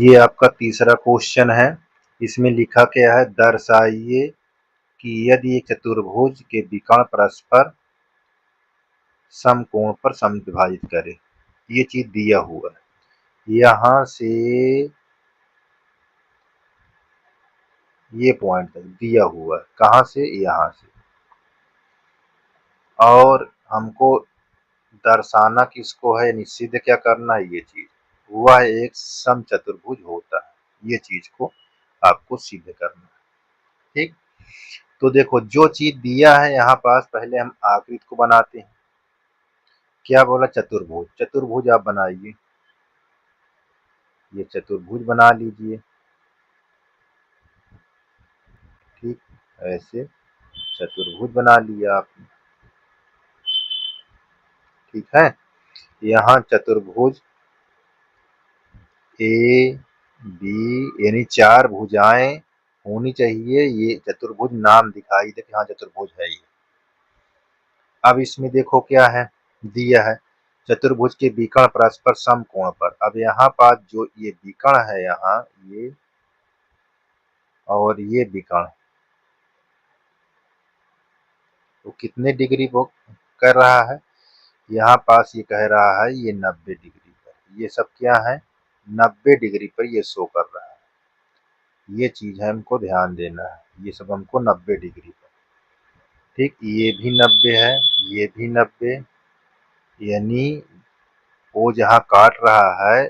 ये आपका तीसरा क्वेश्चन है। इसमें लिखा क्या है, दर्शाइए कि यदि एक चतुर्भुज के विकर्ण परस्पर समकोण पर समद्विभाजित करे। ये चीज दिया हुआ है यहां से ये पॉइंट तक दिया हुआ है, कहां से, यहां से। और हमको दर्शाना किसको है, यानी सिद्ध क्या करना है, ये चीज हुआ है एक समचतुर्भुज होता है, ये चीज को आपको सिद्ध करना है। ठीक, तो देखो जो चीज दिया है यहाँ पास, पहले हम आकृति को बनाते हैं। क्या बोला, चतुर्भुज। चतुर्भुज आप बनाइए, ये चतुर्भुज बना लीजिए। ठीक, ऐसे चतुर्भुज बना लिया आपने। ठीक है, यहाँ चतुर्भुज ए बी यानी चार भुजाएं होनी चाहिए। ये चतुर्भुज नाम दिखाई दे कि हाँ चतुर्भुज है ये। अब इसमें देखो क्या है, दिया है चतुर्भुज के विकर्ण परस्पर समकोण पर। अब यहाँ पास जो ये विकर्ण है, यहाँ ये और ये विकर्ण, तो कितने डिग्री वो कर रहा है, यहाँ पास ये कह रहा है ये 90 डिग्री पर। ये सब क्या है, 90 डिग्री पर ये शो कर रहा है। ये चीज है हमको ध्यान देना है, ये सब हमको 90 डिग्री पर। ठीक, ये भी 90 है, ये भी 90, यानी वो जहाँ काट रहा है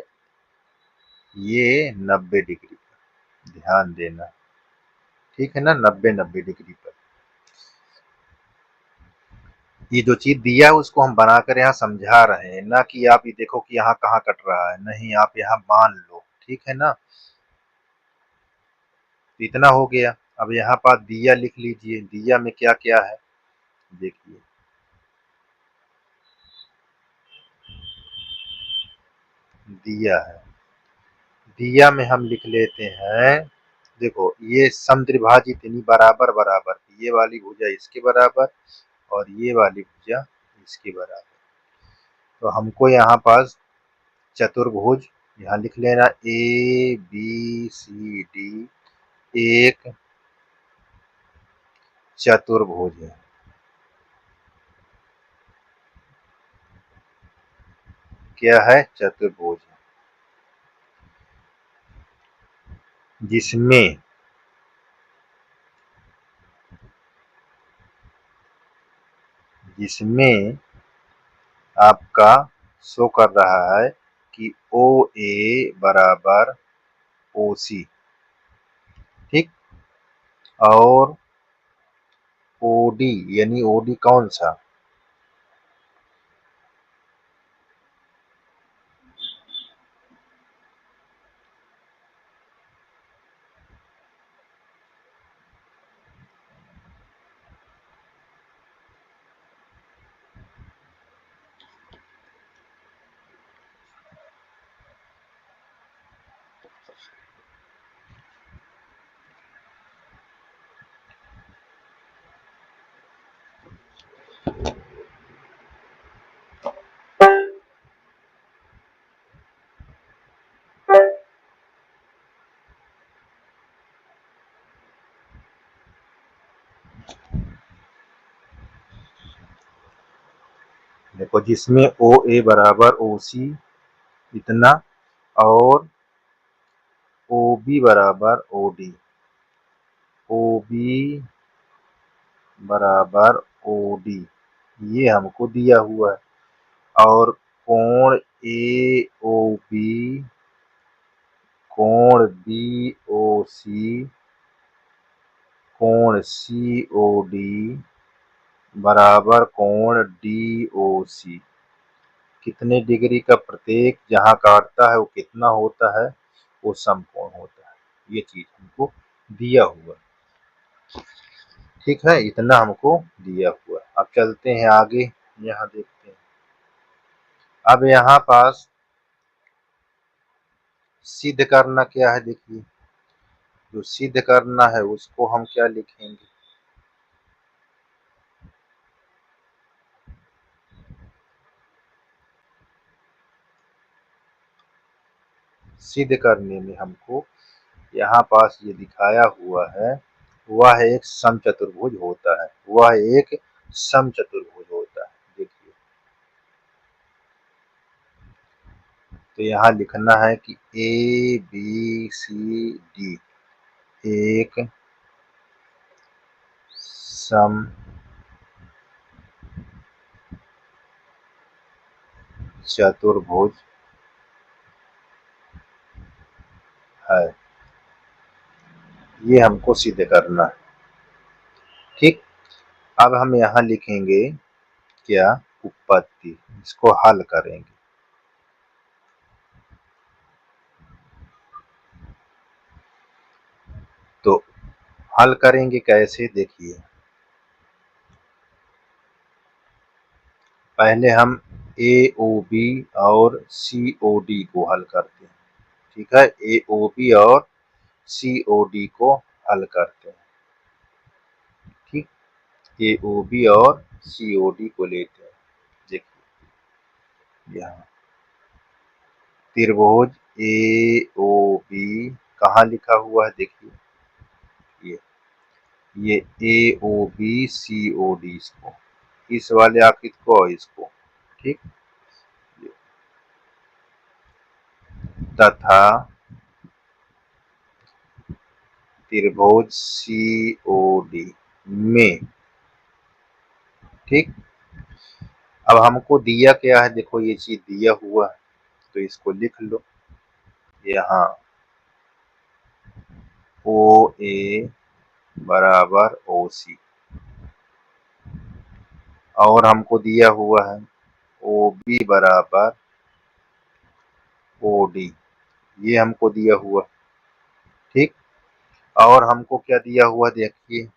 ये 90 डिग्री पर, ध्यान देना। ठीक है ना, 90 डिग्री पर। ये जो चीज दिया है उसको हम बनाकर यहाँ समझा रहे हैं, ना कि आप ये देखो कि यहाँ कहाँ कट रहा है, नहीं, आप यहाँ मान लो। ठीक है ना, तो इतना हो गया। अब यहाँ पास दिया लिख लीजिए, दिया में क्या क्या है देखिए। दिया है, दिया में हम लिख लेते हैं, देखो ये समद्विभाजित यानी बराबर बराबर, ये वाली भुजा इसके बराबर और ये वाली भुजा इसके बराबर। तो हमको यहाँ पास चतुर्भुज यहाँ लिख लेना, ए बी सी डी एक चतुर्भुज है। क्या है, चतुर्भुज, जिसमें जिसमें आपका शो कर रहा है कि ओ ए बराबर ओ सी। ठीक, और ओ डी यानी ओ डी कौन सा, देखो जिसमें ओ ए बराबर ओ सी इतना और ओ बी बराबर ओ डी, ओ बी बराबर ओ डी, ये हमको दिया हुआ है। और कोण ए ओ बी, कोण बी ओ सी, कोण सी ओ डी बराबर कोण डी ओ सी। कितने डिग्री का प्रत्येक जहां काटता है वो कितना होता है, वो समकोण होता है। ये चीज हमको दिया हुआ। ठीक है, इतना हमको दिया हुआ। अब चलते हैं आगे, यहाँ देखते हैं। अब यहाँ पास सिद्ध करना क्या है, देखिए जो सिद्ध करना है उसको हम क्या लिखेंगे, सिद्ध करने में हमको यहाँ पास ये दिखाया हुआ है, वह एक समचतुर्भुज होता है, वह एक समचतुर्भुज होता है। देखिए, तो यहाँ लिखना है कि ए बी सी डी एक सम चतुर्भुज है। ये हमको सिद्ध करना है। ठीक, अब हम यहाँ लिखेंगे क्या, उत्पत्ति, इसको हल करेंगे। तो हल करेंगे कैसे, देखिए, पहले हम ए ओ बी और सी ओ डी को हल करते हैं। ठीक है, ए ओ बी और सी ओ डी को हल करते हैं। ठीक, ए ओ बी और सी ओ डी को लेते हैं। देखिए, यहाँ त्रिभुज ए ओ बी कहाँ लिखा हुआ है, देखिए, ये ए O B C O D, इसको, इस वाले आकृति को और इसको। ठीक, तथा त्रिभुज सी ओ डी में। ठीक, अब हमको दिया क्या है, देखो ये चीज दिया हुआ है, तो इसको लिख लो यहाँ, ओ ए बराबर ओ सी, और हमको दिया हुआ है ओ बी बराबर ओ डी, ये हमको दिया हुआ। ठीक, और हमको क्या दिया हुआ, देखिए,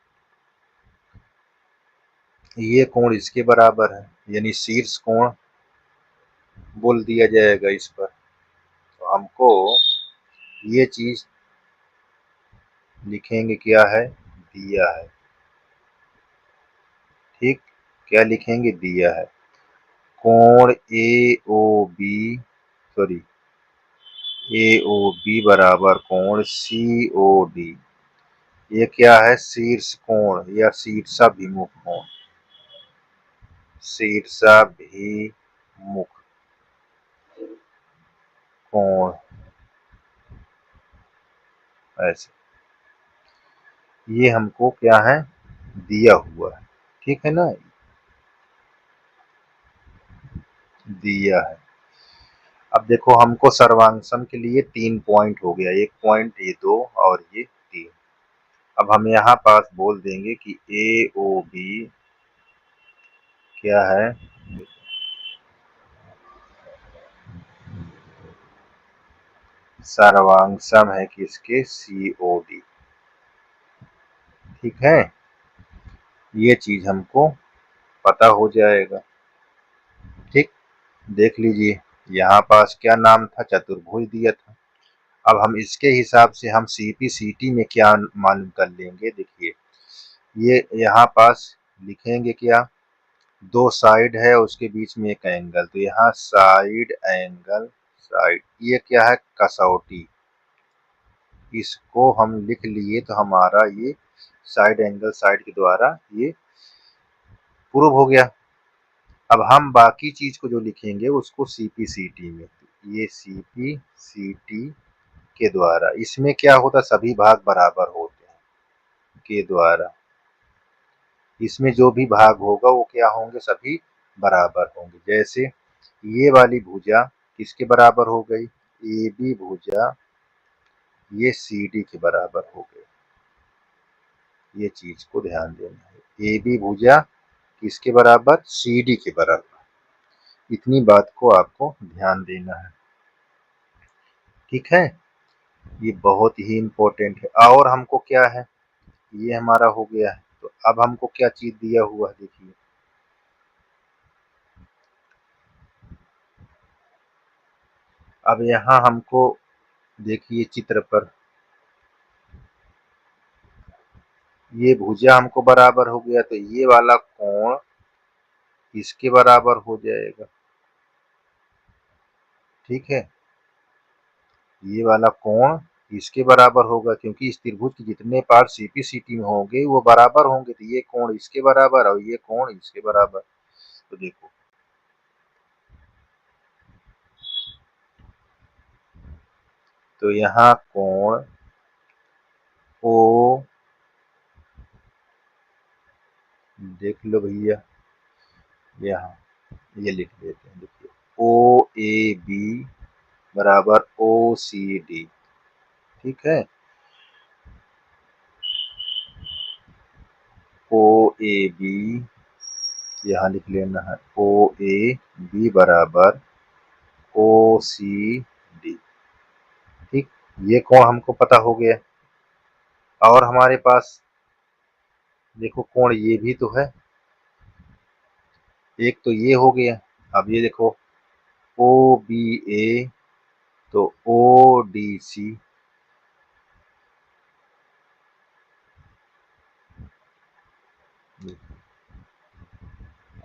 ये कोण इसके बराबर है, यानी शीर्ष कोण बोल दिया जाएगा इस पर। तो हमको ये चीज लिखेंगे, क्या है, दिया है। ठीक, क्या लिखेंगे, दिया है, कोण ए ओ बी, सॉरी, ए ओ बी बराबर कोण सी ओ डी, ये क्या है, शीर्ष कोण या शीर्षाभिमुख कोण, शीर्षाभिमुख कोण, ऐसे, ये हमको क्या है, दिया हुआ है। ठीक है ना, दिया है। अब देखो, हमको सर्वांग के लिए 3 पॉइंट हो गया, 1 पॉइंट, ये 2 और ये 3। अब हम यहाँ पास बोल देंगे कि ए ओ बी क्या है, सर्वांग है किसके, सी ओ डी। ठीक है, ये चीज हमको पता हो जाएगा। ठीक, देख लीजिए, यहाँ पास क्या नाम था, चतुर्भुज दिया था। अब हम इसके हिसाब से हम सीपी सीटी में क्या मालूम कर लेंगे, देखिए, ये यहाँ पास लिखेंगे क्या, 2 साइड है, उसके बीच में एक एंगल, तो यहाँ साइड एंगल, साइड, ये क्या है, कसौटी, इसको हम लिख लिए, तो हमारा ये साइड एंगल साइड के द्वारा ये प्रूव हो गया। अब हम बाकी चीज को जो लिखेंगे उसको सीपी सीटी में, ये सीपी सीटी के द्वारा, इसमें क्या होता, सभी भाग बराबर होते हैं के द्वारा, इसमें जो भी भाग होगा वो क्या होंगे, सभी बराबर होंगे। जैसे ये वाली भुजा किसके बराबर हो गई, ए बी भुजा ये सी डी के बराबर हो गई, ये चीज को ध्यान देना है, ए बी भुजा किसके बराबर, सी डी के बराबर, इतनी बात को आपको ध्यान देना है। ठीक है, ये बहुत ही इम्पोर्टेंट है। और हमको क्या है, ये हमारा हो गया है, तो अब हमको क्या चीज दिया हुआ है, देखिए, अब यहाँ हमको देखिए चित्र पर, ये भुजा हमको बराबर हो गया, तो ये वाला कोण इसके बराबर हो जाएगा। ठीक है, ये वाला कोण इसके बराबर होगा, क्योंकि इस त्रिभुज के जितने पार्ट सीपीसीटी में होंगे वो बराबर होंगे, तो ये कोण इसके बराबर और ये कोण इसके बराबर। तो देखो तो यहाँ कोण ओ, देख लो भैया, यहाँ ये लिख देते हैं, देखिए ओ ए बी बराबर ओ सी डी, ठीक है। ओ ए बी यहाँ लिख लेना है, ओ ए बी बराबर ओ सी डी, ठीक। ये कोण हमको पता हो गया, और हमारे पास देखो कोण ये भी तो है, एक तो ये हो गया। अब ये देखो ओ बी ए तो ओ डी सी,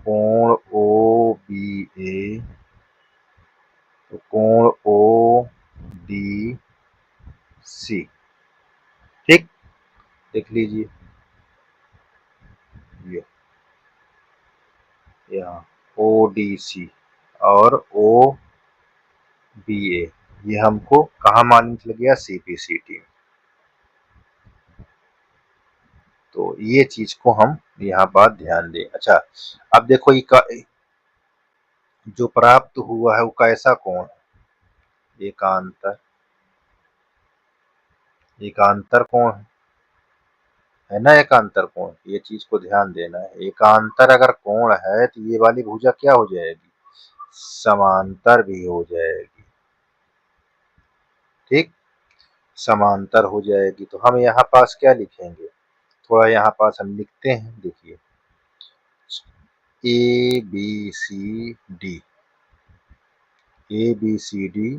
कोण ओ बी ए तो कोण ओ डी सी, ठीक। देख लीजिए ये यहाँ ओ डी सी और ओ बी ए, ये हमको कहाँ मालूम चल गया, सीपीसीटी। तो ये चीज को हम यहाँ बात ध्यान दें। अच्छा, अब देखो ये जो प्राप्त हुआ है वो कैसा कोण है, एकांतर, एकांतर कोण है ना, एकांतर कोण, ये चीज को ध्यान देना है। एकांतर अगर कोण है तो ये वाली भुजा क्या हो जाएगी, समांतर भी हो जाएगी, ठीक, समांतर हो जाएगी। तो हम यहाँ पास क्या लिखेंगे, थोड़ा यहाँ पास हम लिखते हैं, देखिए A B C D, A B C D,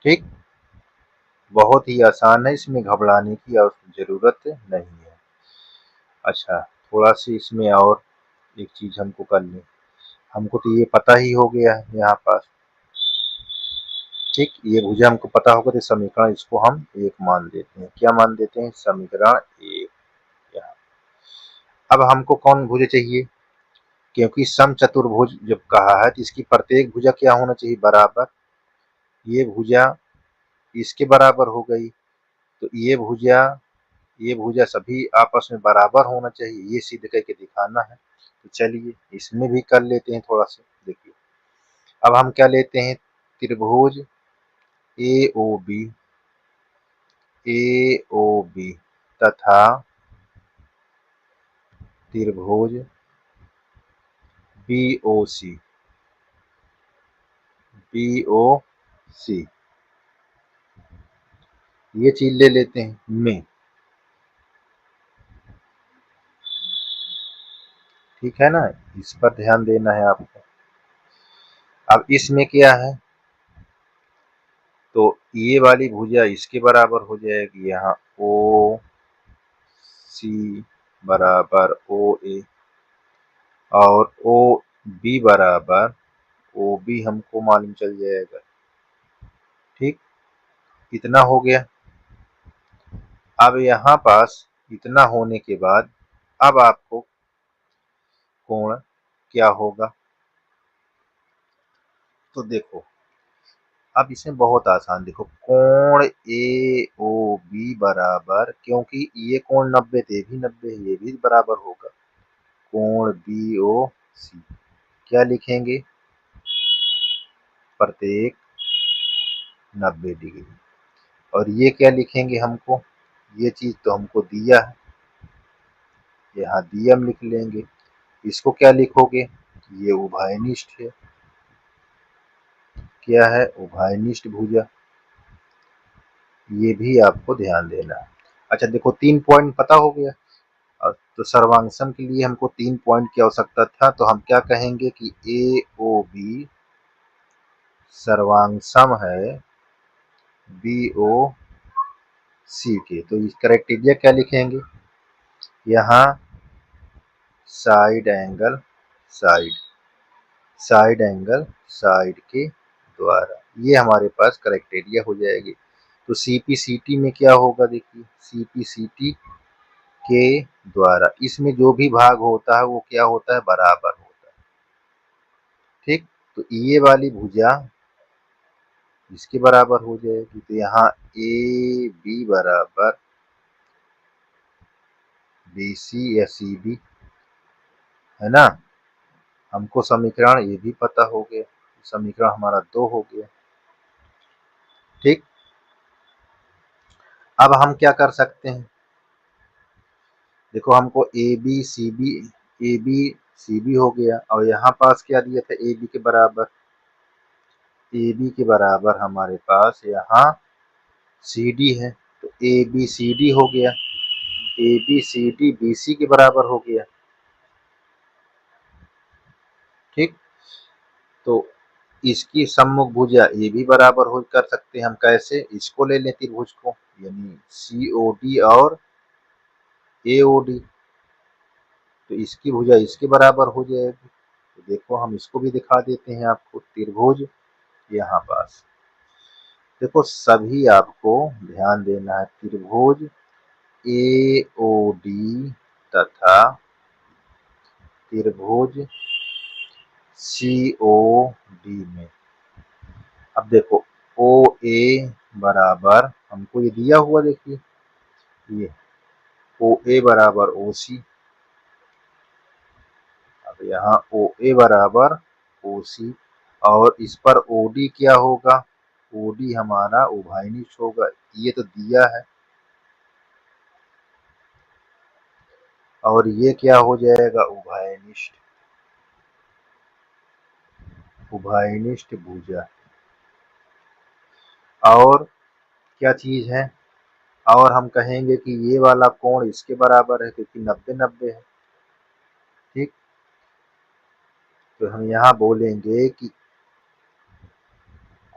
ठीक। बहुत ही आसान है, इसमें घबराने की जरूरत नहीं है। अच्छा, थोड़ा सी इसमें और एक चीज हमको करनी, हमको तो ये पता ही हो गया है यहाँ पास, ठीक। ये भुजा हमको पता होगा, तो समीकरण इसको हम एक मान देते हैं, क्या मान देते हैं, समीकरण एक। यहाँ अब हमको कौन भुजा चाहिए, क्योंकि समचतुर्भुज जब कहा है तो इसकी प्रत्येक भुजा क्या होना चाहिए, बराबर। ये इसके बराबर हो गई, तो ये भुजा सभी आपस में बराबर होना चाहिए, ये सिद्ध करके दिखाना है। तो चलिए इसमें भी कर लेते हैं थोड़ा सा, देखिए अब हम क्या लेते हैं, त्रिभुज ए ओ बी तथा त्रिभुज बी ओ सी, ये चीज ले लेते हैं में, ठीक है ना, इस पर ध्यान देना है आपको। अब इसमें क्या है, तो ये वाली भुजा इसके बराबर हो जाएगी, यहाँ ओ सी बराबर ओ ए और ओ बी बराबर ओ बी हमको मालूम चल जाएगा, ठीक। इतना हो गया। अब यहाँ पास इतना होने के बाद अब आपको कोण क्या होगा, तो देखो अब इसमें बहुत आसान, देखो कोण ए ओ बी बराबर, क्योंकि ये कोण 90 थे, भी 90 है, ये भी बराबर होगा कोण बी ओ सी, क्या लिखेंगे, प्रत्येक 90 डिग्री। और ये क्या लिखेंगे हमको, ये चीज तो हमको दिया है, यहाँ दिया हम लिख लेंगे। इसको क्या लिखोगे, ये उभयनिष्ठ है, क्या है, उभयनिष्ठ भुजा, ये भी आपको ध्यान देना है। अच्छा देखो 3 पॉइंट पता हो गया, तो सर्वांगसम के लिए हमको 3 पॉइंट की आवश्यकता था, तो हम क्या कहेंगे कि ए ओ बी सर्वांगसम है बी ओ सी के, तो इस क्राइटेरिया क्या लिखेंगे, यहाँ side angle side, side angle side के द्वारा, ये हमारे पास क्राइटेरिया हो जाएगी। तो CPCT में क्या होगा, देखिए CPCT के द्वारा इसमें जो भी भाग होता है वो क्या होता है, बराबर होता है। ठीक, तो ये वाली भुजा इसके बराबर हो जाएगी। तो यहाँ AB बराबर BC या CB है ना। हमको समीकरण ये भी पता हो गया, समीकरण हमारा 2 हो गया। ठीक, अब हम क्या कर सकते हैं, देखो हमको ए बी सी बी हो गया, और यहाँ पास क्या दिया था, ए बी के बराबर हमारे पास यहाँ सी डी है। तो ए बी सी डी हो गया, A B C D B C के बराबर हो गया। ठीक, तो इसकी सम्मुख भुजा ये भी बराबर हो कर सकते हैं हम, कैसे, इसको ले लें त्रिभुज को, यानी सी ओ डी और ए ओ डी, तो इसकी भुजा इसके बराबर हो जाएगी। तो देखो हम इसको भी दिखा देते हैं आपको, त्रिभुज यहाँ पास देखो, सभी आपको ध्यान देना है, त्रिभुज ए ओ डी तथा त्रिभुज सी ओ डी में, अब देखो ओ ए बराबर हमको ये दिया हुआ, देखिए ये ओ ए बराबर ओ सी, अब यहाँ ओ ए बराबर ओ सी, और इस पर ओ डी क्या होगा, ओ डी हमारा उभयनिष्ठ होगा, ये तो दिया है। और ये क्या हो जाएगा, उभयनिष्ठ, उभयनिष्ठ भुजा। और क्या चीज है, और हम कहेंगे कि ये वाला कोण इसके बराबर है, क्योंकि 90-90 है। ठीक, तो हम यहाँ बोलेंगे कि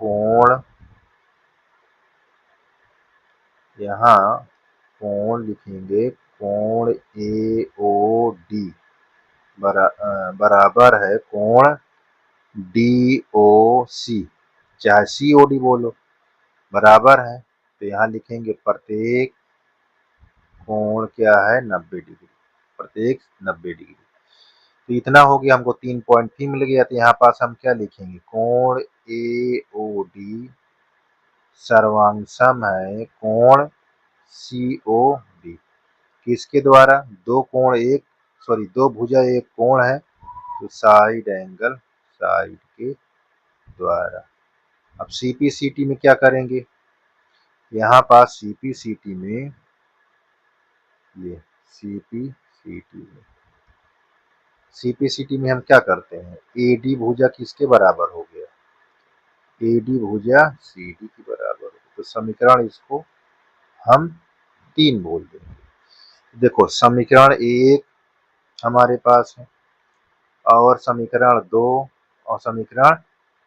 कोण, यहाँ कोण लिखेंगे, कोण ए ओ डी बराबर है कोण डी ओ सी, चाहे सी ओ डी बोलो, बराबर है। तो यहाँ लिखेंगे प्रत्येक कोण क्या है, 90 डिग्री, प्रत्येक 90 डिग्री। तो इतना हो गया, हमको 3 पॉइंट भी मिल गया। तो यहाँ पास हम क्या लिखेंगे, कोण ए ओ डी सर्वांगसम है कोण सी ओ डी, किसके द्वारा, दो कोण एक, सॉरी दो भुजा एक कोण है, तो साइड एंगल, साइड के द्वारा। अब CPCT में क्या करेंगे, यहाँ पास CPCT में, ये CPCT में हम क्या करते हैं, AD भुजा किसके बराबर हो गया, AD भुजा CD के बराबर हो, तो समीकरण इसको हम 3 बोल देंगे। देखो समीकरण 1 हमारे पास है, और समीकरण 2 और समीकरण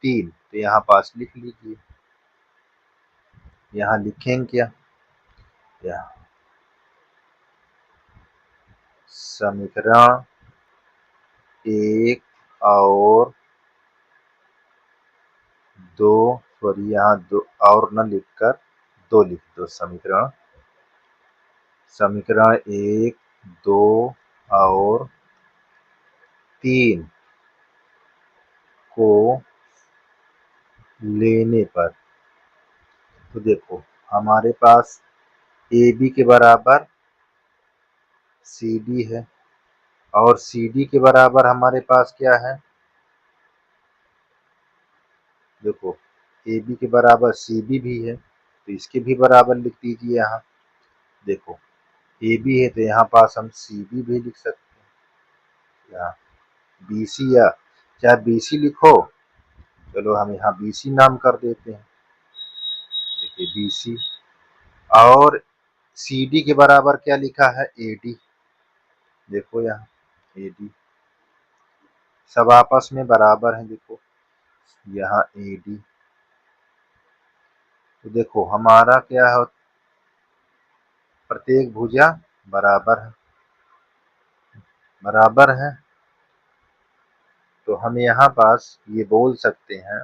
3, तो यहाँ पास लिख लीजिए। यहाँ लिखेंगे क्या, यहाँ समीकरण 1 और 2, सॉरी यहाँ 2 और न लिखकर 2 लिख दो, समीकरण, समीकरण 1, 2 और 3 को लेने पर, तो देखो हमारे पास ए बी के बराबर सी डी है, और सी डी के बराबर हमारे पास क्या है, देखो ए बी के बराबर सी बी भी है, तो इसके भी बराबर लिख दीजिए। यहाँ देखो ए बी है, तो यहाँ पास हम सी बी भी लिख सकते हैं, यहाँ बी सी, या चाहे बी सी लिखो, चलो हम यहाँ बी सी नाम कर देते हैं, देखिए बी सी। और सी डी के बराबर क्या लिखा है, ए डी, देखो यहाँ ए डी, सब आपस में बराबर है, देखो यहाँ ए डी, तो देखो हमारा क्या है, प्रत्येक भुजा बराबर है, बराबर है। तो हम यहाँ पास ये बोल सकते हैं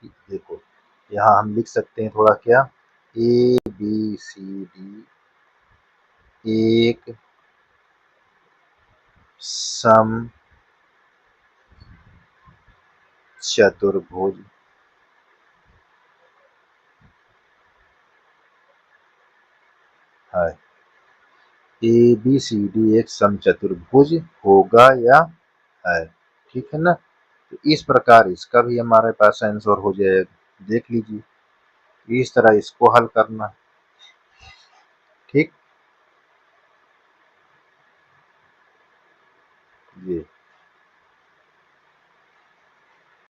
देखो यहाँ हम लिख सकते हैं थोड़ा क्या, ABCD एक सम चतुर्भुज है। ABCD एक समचतुर्भुज होगा या है, ठीक है ना। तो इस प्रकार इसका भी हमारे पास आंसर हो जाएगा, देख लीजिए इस तरह इसको हल करना। ठीक, ये